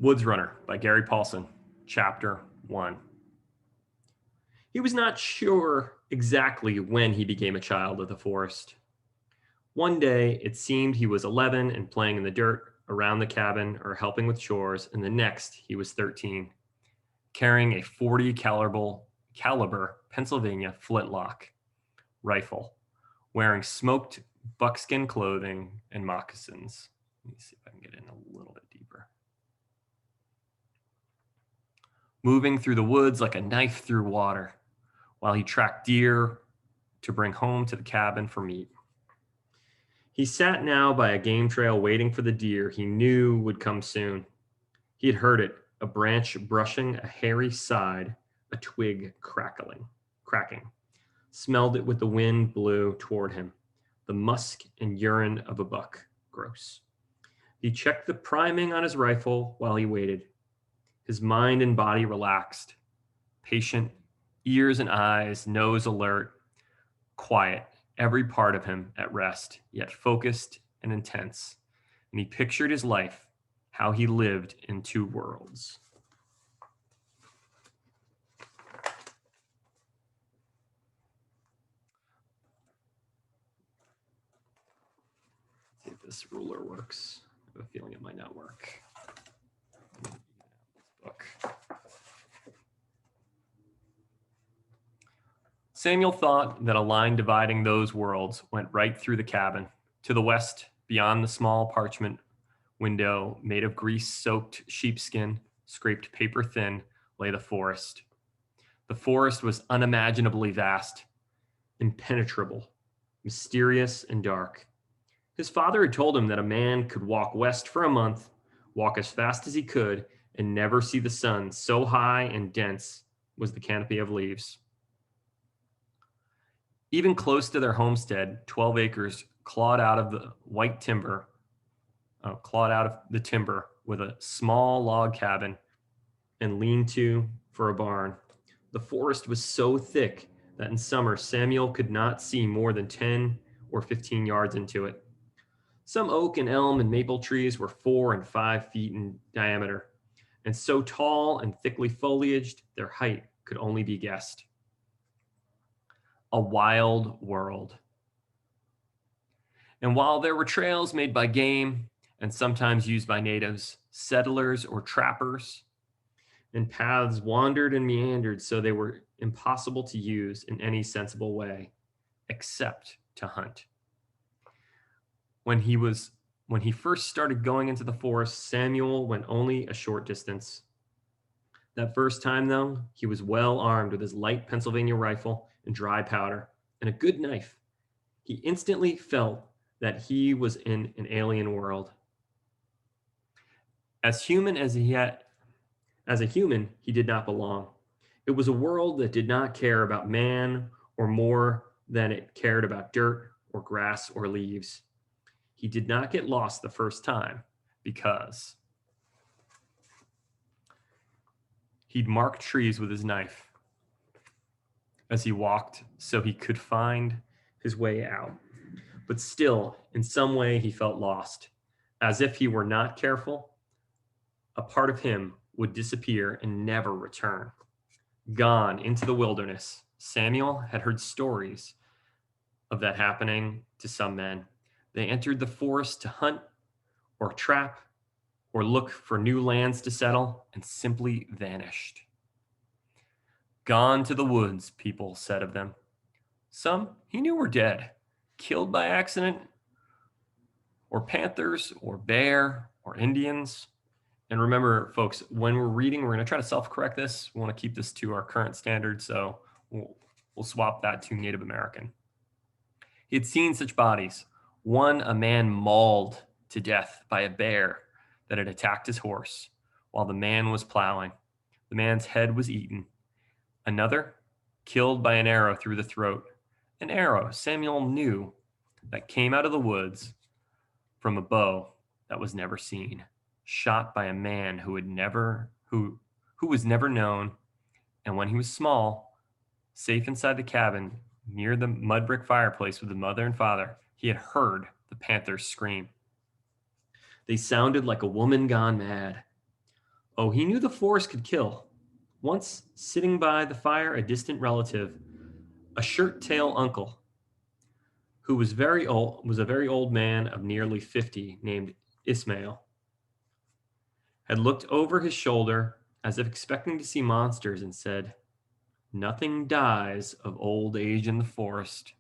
Woods Runner by Gary Paulson, Chapter 1. He was not sure exactly when he became a child of the forest. One day, it seemed he was 11 and playing in the dirt around the cabin or helping with chores, and the next, he was 13, carrying a 40 caliber Pennsylvania flintlock rifle, wearing smoked buckskin clothing and moccasins. Let me see if I can get in a little bit deeper. Moving through the woods like a knife through water, while he tracked deer to bring home to the cabin for meat. He sat now by a game trail waiting for the deer he knew would come soon. He had heard it, a branch brushing a hairy side, a twig cracking. Smelled it with the wind blew toward him, the musk and urine of a buck. Gross. He checked the priming on his rifle while he waited. His mind and body relaxed, patient, ears and eyes, nose alert, quiet, every part of him at rest, yet focused and intense. And he pictured his life, how he lived in two worlds. Let's see if this ruler works. I have a feeling it might not work. Book. Samuel thought that a line dividing those worlds went right through the cabin. To the west, beyond the small parchment window made of grease-soaked sheepskin, scraped paper thin, lay the forest. The forest was unimaginably vast, impenetrable, mysterious, and dark. His father had told him that a man could walk west for a month, walk as fast as he could, and never see the sun, so high and dense was the canopy of leaves. Even close to their homestead, 12 acres clawed out of the timber with a small log cabin and lean-to for a barn. The forest was so thick that in summer, Samuel could not see more than 10 or 15 yards into it. Some oak and elm and maple trees were 4 and 5 feet in diameter, and so tall and thickly foliaged, their height could only be guessed. A wild world. And while there were trails made by game and sometimes used by natives, settlers, or trappers, and paths wandered and meandered so they were impossible to use in any sensible way, except to hunt. When he first started going into the forest, Samuel went only a short distance. That first time, though, he was well armed with his light Pennsylvania rifle and dry powder and a good knife. He instantly felt that he was in an alien world. As a human, he did not belong. It was a world that did not care about man or more than it cared about dirt or grass or leaves. He did not get lost the first time because he'd marked trees with his knife as he walked so he could find his way out. But still, in some way, he felt lost. As if he were not careful, a part of him would disappear and never return. Gone into the wilderness. Samuel had heard stories of that happening to some men. They entered the forest to hunt or trap or look for new lands to settle and simply vanished. Gone to the woods, people said of them. Some he knew were dead, killed by accident, or panthers, or bear, or Indians. And remember, folks, when we're reading, we're going to try to self-correct this. We want to keep this to our current standards, so we'll swap that to Native American. He had seen such bodies. One, a man mauled to death by a bear that had attacked his horse while the man was plowing. The man's head was eaten. Another, killed by an arrow through the throat. An arrow, Samuel knew, that came out of the woods from a bow that was never seen, shot by a man who was never known, and when he was small, safe inside the cabin near the mud brick fireplace with the mother and father, he had heard the panthers scream. They sounded like a woman gone mad. Oh, he knew the forest could kill. Once, sitting by the fire, a distant relative, a shirt-tail uncle, who was a very old man of nearly 50 named Ismail, had looked over his shoulder as if expecting to see monsters and said, "Nothing dies of old age in the forest.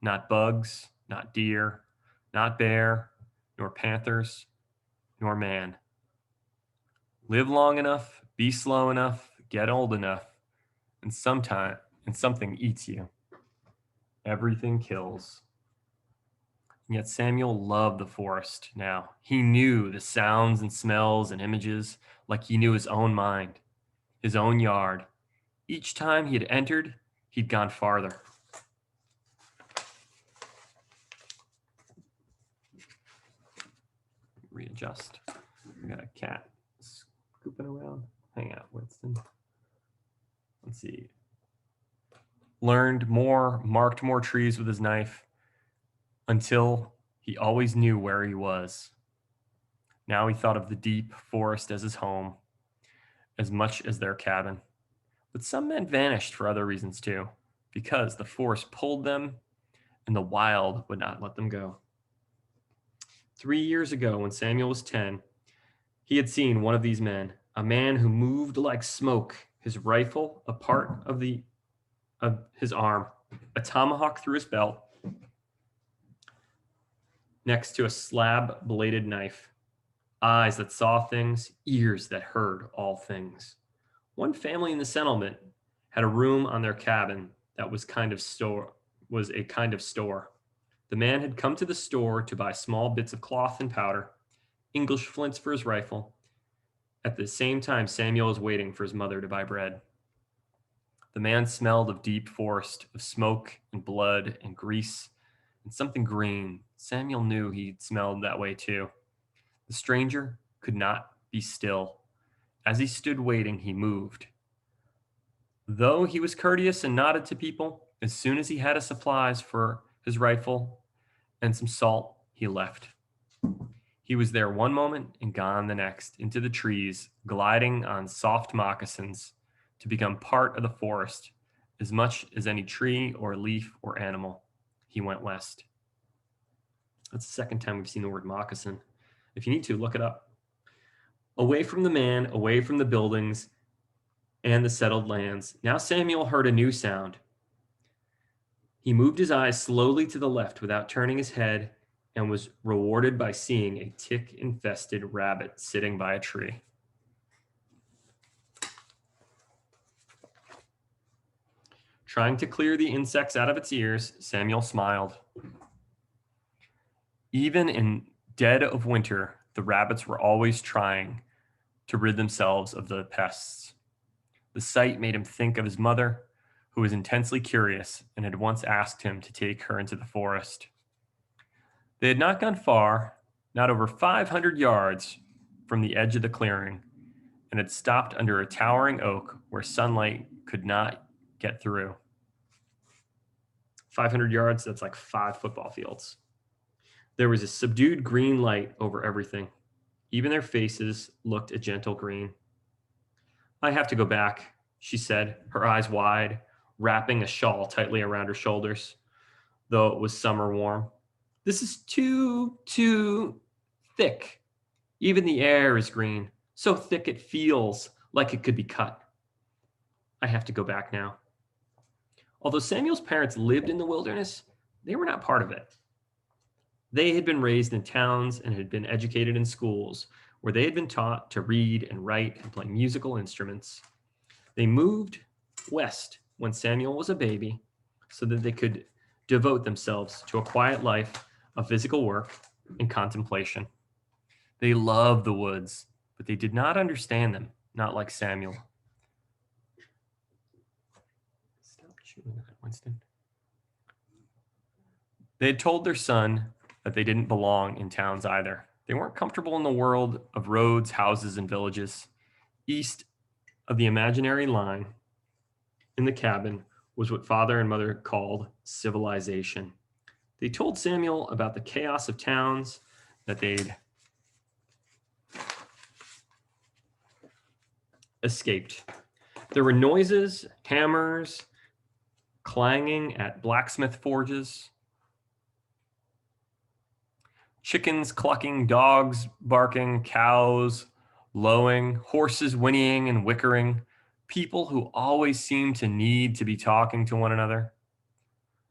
Not bugs, not deer, not bear, nor panthers, nor man. Live long enough, be slow enough, get old enough, and something eats you. Everything kills." And yet Samuel loved the forest now. He knew the sounds and smells and images like he knew his own mind, his own yard. Each time he had entered, he'd gone farther. Readjust. We got a cat scooping around. Hang out, Winston. Let's see. Learned more, marked more trees with his knife until he always knew where he was. Now he thought of the deep forest as his home, as much as their cabin. But some men vanished for other reasons too, because the forest pulled them and the wild would not let them go. 3 years ago, when Samuel was 10, he had seen one of these men, a man who moved like smoke, his rifle a part of his arm, a tomahawk through his belt, next to a slab-bladed knife, eyes that saw things, ears that heard all things. One family in the settlement had a room on their cabin that was a kind of store. The man had come to the store to buy small bits of cloth and powder, English flints for his rifle. At the same time, Samuel was waiting for his mother to buy bread. The man smelled of deep forest, of smoke and blood and grease and something green. Samuel knew he smelled that way too. The stranger could not be still. As he stood waiting, he moved. Though he was courteous and nodded to people, as soon as he had his supplies for his rifle and some salt, he left. He was there one moment and gone the next, into the trees, gliding on soft moccasins to become part of the forest. As much as any tree or leaf or animal, he went west. That's the second time we've seen the word moccasin. If you need to, look it up. Away from the man, away from the buildings and the settled lands, now Samuel heard a new sound. He moved his eyes slowly to the left without turning his head and was rewarded by seeing a tick-infested rabbit sitting by a tree. Trying to clear the insects out of its ears, Samuel smiled. Even in dead of winter, the rabbits were always trying to rid themselves of the pests. The sight made him think of his mother, who was intensely curious and had once asked him to take her into the forest. They had not gone far, not over 500 yards from the edge of the clearing, and had stopped under a towering oak where sunlight could not get through. 500 yards, that's like 5 football fields. There was a subdued green light over everything. Even their faces looked a gentle green. "I have to go back," she said, her eyes wide, wrapping a shawl tightly around her shoulders, though it was summer warm. "This is too thick. Even the air is green, so thick it feels like it could be cut. I have to go back now." Although Samuel's parents lived in the wilderness, they were not part of it. They had been raised in towns and had been educated in schools where they had been taught to read and write and play musical instruments. They moved west when Samuel was a baby so that they could devote themselves to a quiet life of physical work and contemplation. They loved the woods, but they did not understand them, not like Samuel. Stop chewing that, Winston. They had told their son that they didn't belong in towns either. They weren't comfortable in the world of roads, houses, and villages. East of the imaginary line in the cabin was what father and mother called civilization. They told Samuel about the chaos of towns that they'd escaped. There were noises, hammers clanging at blacksmith forges, chickens clucking, dogs barking, cows lowing, horses whinnying and whickering, people who always seemed to need to be talking to one another.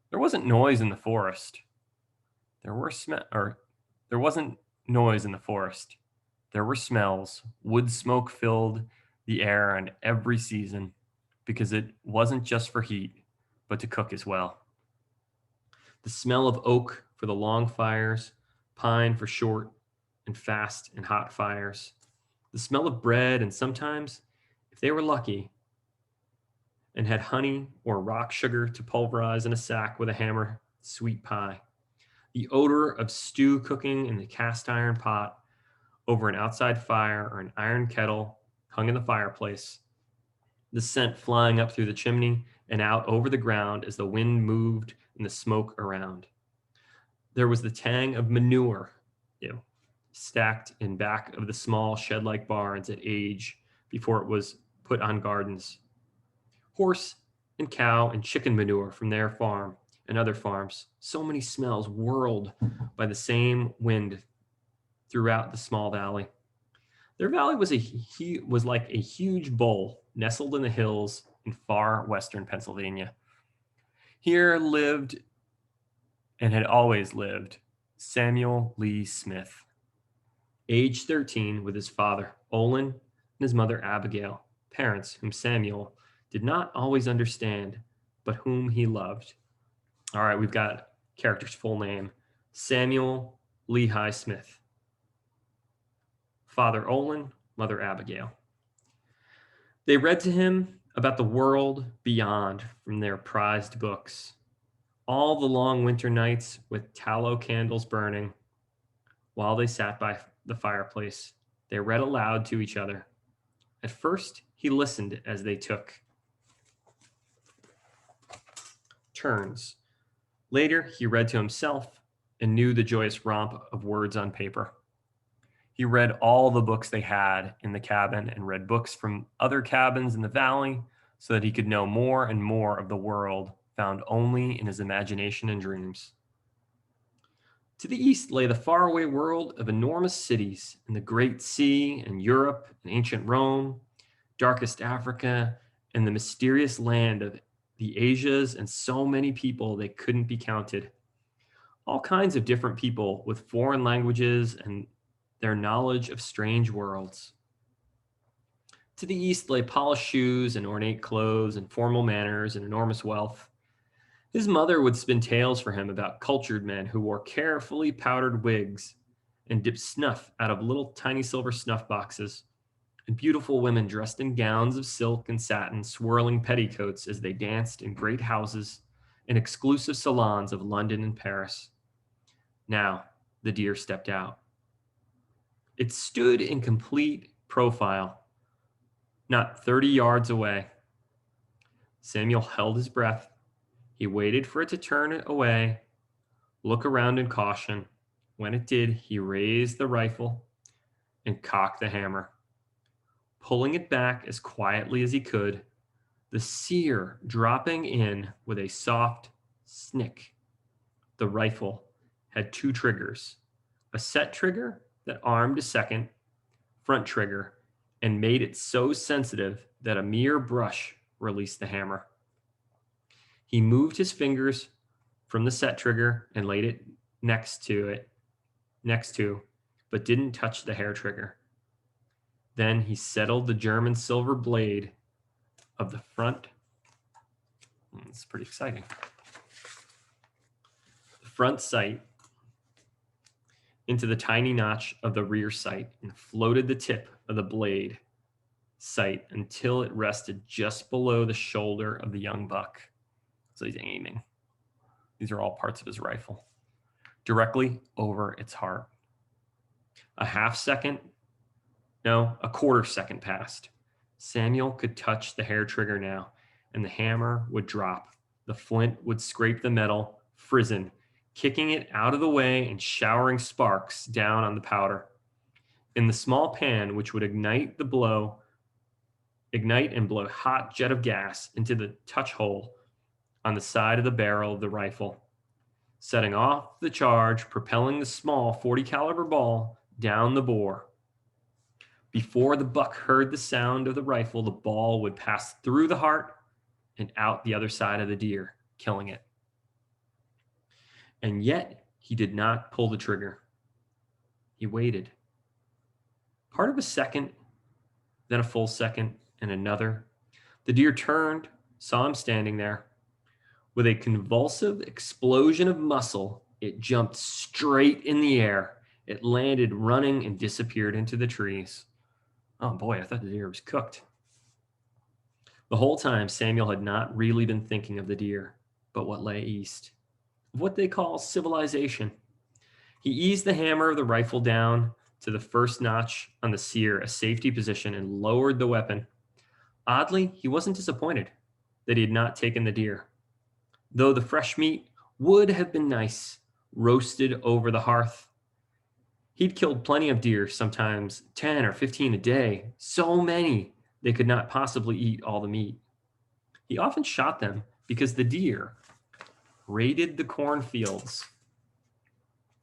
There wasn't noise in the forest. There wasn't noise in the forest. There were smells. Wood smoke filled the air in every season because it wasn't just for heat, but to cook as well. The smell of oak for the long fires, pine for short and fast and hot fires. The smell of bread, and sometimes, if they were lucky and had honey or rock sugar to pulverize in a sack with a hammer, sweet pie. The odor of stew cooking in the cast iron pot over an outside fire or an iron kettle hung in the fireplace. The scent flying up through the chimney and out over the ground as the wind moved and the smoke around. There was the tang of manure, stacked in back of the small shed-like barns at age before it was put on gardens. Horse and cow and chicken manure from their farm and other farms. So many smells whirled by the same wind throughout the small valley. Their valley was like a huge bowl nestled in the hills in far western Pennsylvania. Here lived and had always lived Samuel Lee Smith, age 13, with his father, Olin, and his mother, Abigail, parents whom Samuel did not always understand, but whom he loved. All right, we've got character's full name: Samuel Lehi Smith. Father Olin, mother Abigail. They read to him about the world beyond from their prized books. All the long winter nights with tallow candles burning, while they sat by the fireplace, they read aloud to each other. At first, he listened as they took turns. Later, he read to himself and knew the joyous romp of words on paper. He read all the books they had in the cabin and read books from other cabins in the valley so that he could know more and more of the world found only in his imagination and dreams. To the east lay the faraway world of enormous cities and the Great Sea and Europe and ancient Rome, darkest Africa, and the mysterious land of the Asias, and so many people they couldn't be counted. All kinds of different people with foreign languages and their knowledge of strange worlds. To the east lay polished shoes and ornate clothes and formal manners and enormous wealth. His mother would spin tales for him about cultured men who wore carefully powdered wigs and dipped snuff out of little tiny silver snuff boxes, and beautiful women dressed in gowns of silk and satin, swirling petticoats as they danced in great houses and exclusive salons of London and Paris. Now, the deer stepped out. It stood in complete profile, not 30 yards away. Samuel held his breath. He waited for it to turn away, look around in caution. When it did, he raised the rifle and cocked the hammer. Pulling it back as quietly as he could, the sear dropping in with a soft snick. The rifle had two triggers, a set trigger that armed a second front trigger and made it so sensitive that a mere brush released the hammer. He moved his fingers from the set trigger and laid it next to, but didn't touch the hair trigger. Then he settled the German silver blade of the front. It's pretty exciting. The front sight into the tiny notch of the rear sight and floated the tip of the blade sight until it rested just below the shoulder of the young buck. So he's aiming. These are all parts of his rifle. Directly over its heart. A quarter second passed. Samuel could touch the hair trigger now, and the hammer would drop. The flint would scrape the metal, frizzen, kicking it out of the way and showering sparks down on the powder. In the small pan which would ignite the blow ignite and blow a hot jet of gas into the touch hole on the side of the barrel of the rifle, setting off the charge, propelling the small 40 caliber ball down the bore. Before the buck heard the sound of the rifle, the ball would pass through the heart and out the other side of the deer, killing it. And yet he did not pull the trigger. He waited. Part of a second, then a full second, and another. The deer turned, saw him standing there. With a convulsive explosion of muscle, it jumped straight in the air. It landed running and disappeared into the trees. Oh boy, I thought the deer was cooked. The whole time, Samuel had not really been thinking of the deer, but what lay east, of what they call civilization. He eased the hammer of the rifle down to the first notch on the sear, a safety position, and lowered the weapon. Oddly, he wasn't disappointed that he had not taken the deer, though the fresh meat would have been nice, roasted over the hearth. He'd killed plenty of deer, sometimes 10 or 15 a day, so many they could not possibly eat all the meat. He often shot them because the deer raided the cornfields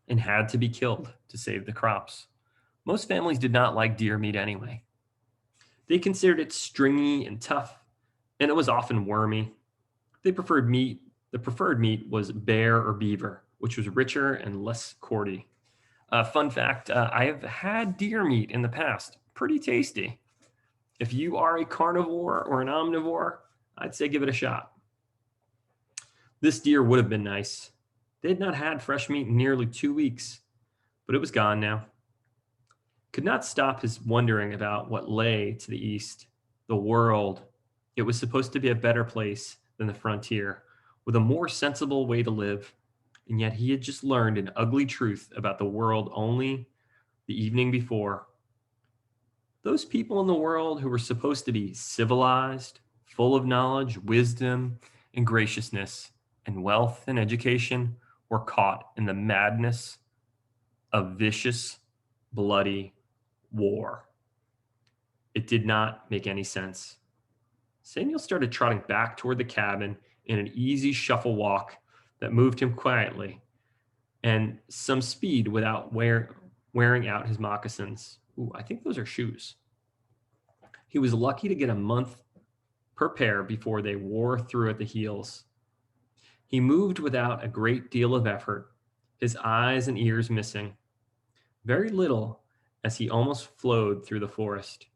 and had to be killed to save the crops. Most families did not like deer meat anyway. They considered it stringy and tough, and it was often wormy. The preferred meat was bear or beaver, which was richer and less cordy. Fun fact, I have had deer meat in the past. Pretty tasty. If you are a carnivore or an omnivore, I'd say give it a shot. This deer would have been nice. They had not had fresh meat in nearly 2 weeks, but it was gone now. Could not stop his wondering about what lay to the east. The world. It was supposed to be a better place than the frontier, with a more sensible way to live. And yet he had just learned an ugly truth about the world only the evening before. Those people in the world who were supposed to be civilized, full of knowledge, wisdom, and graciousness, and wealth and education, were caught in the madness of vicious, bloody war. It did not make any sense. Samuel started trotting back toward the cabin in an easy shuffle walk that moved him quietly and some speed without wearing out his moccasins. Ooh, I think those are shoes. He was lucky to get a month per pair before they wore through at the heels. He moved without a great deal of effort, his eyes and ears missing. Very little, as he almost flowed through the forest.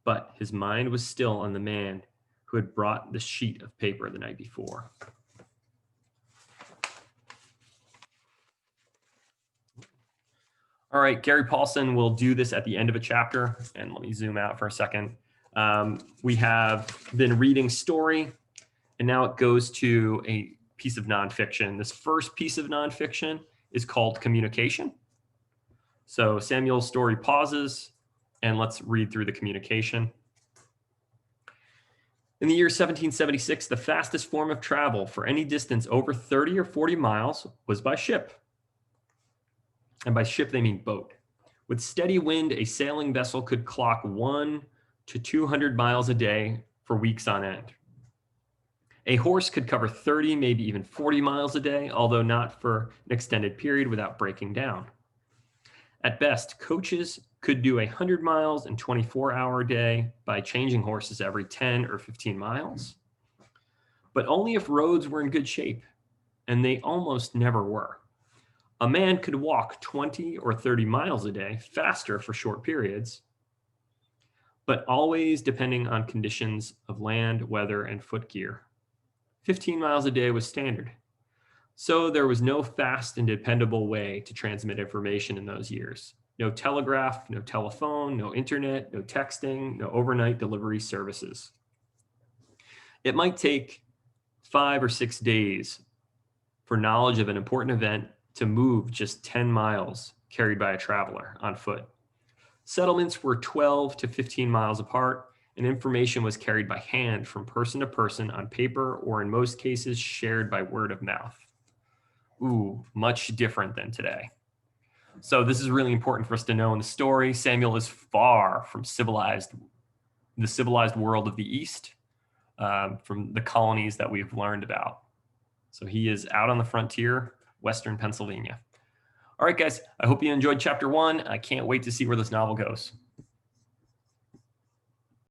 But his mind was still on the man who had brought the sheet of paper the night before. All right, Gary Paulson will do this at the end of a chapter. And let me zoom out for a second. We have been reading story, and now it goes to a piece of nonfiction. This first piece of nonfiction is called Communication. So Samuel's story pauses, and let's read through the communication. In the year 1776, the fastest form of travel for any distance over 30 or 40 miles was by ship. And by ship, they mean boat. With steady wind, a sailing vessel could clock 1 to 200 miles a day for weeks on end. A horse could cover 30, maybe even 40 miles a day, although not for an extended period without breaking down. At best, coaches could do 100 miles in 24-hour day by changing horses every 10 or 15 miles, but only if roads were in good shape, and they almost never were. A man could walk 20 or 30 miles a day, faster for short periods, but always depending on conditions of land, weather, and foot gear. 15 miles a day was standard. So there was no fast and dependable way to transmit information in those years. No telegraph, no telephone, no internet, no texting, no overnight delivery services. It might take 5 or 6 days for knowledge of an important event to move just 10 miles carried by a traveler on foot. Settlements were 12 to 15 miles apart, and information was carried by hand from person to person on paper, or in most cases shared by word of mouth. Ooh, much different than today. So this is really important for us to know in the story. Samuel is far from civilized the civilized world of the East, from the colonies that we've learned about. So he is out on the frontier, Western Pennsylvania. All right, guys, I hope you enjoyed chapter 1. I can't wait to see where this novel goes.